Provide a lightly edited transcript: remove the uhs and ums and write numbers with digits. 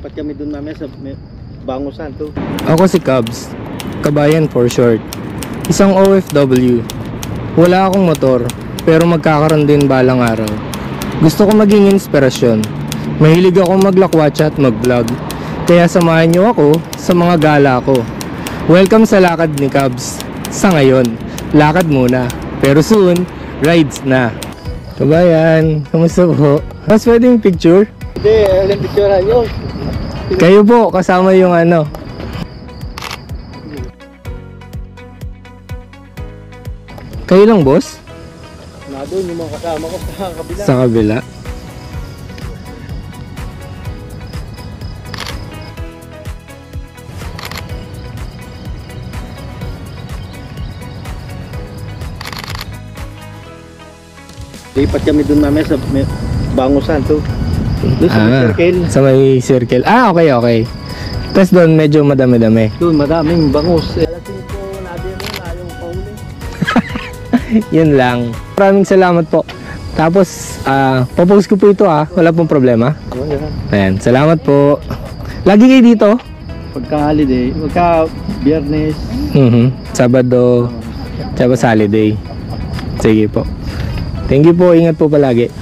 Lipat kami dun namin sa Bangusan to. Ako si Cubs, Kabayan for short. Isang OFW. Wala akong motor, pero magkakaroon din balang araw. Gusto ko maging inspirasyon. Mahilig akong maglakwatsa at mag-vlog. Kaya samahan niyo ako sa mga gala ko. Welcome sa lakad ni Cubs. Sa ngayon, lakad muna. Pero soon, rides na. Kabayan, kamusta po? Mas pwedeng picture? Hindi, alam picture nyo. Kayo po, kasama yung ano. Kayo lang, boss? Na doon yung mga kasama ko sa kabila. Sa kabila. Lipat kami dun namin sa Bangusan to. Doon sa may circle. Sa may circle. Okay, okay. Tapos doon medyo madami-dami. Doon madaming bangus. Alasing ko nabi mo na yung pauli. Yun lang. Maraming salamat po. Tapos, papost ko po ito wala pong problema. Ayan, salamat po. Lagi kayo dito? Pagka holiday, pagka biyernes. Sabado, tsaka holiday. Sige po. Thank you po, ingat po palagi.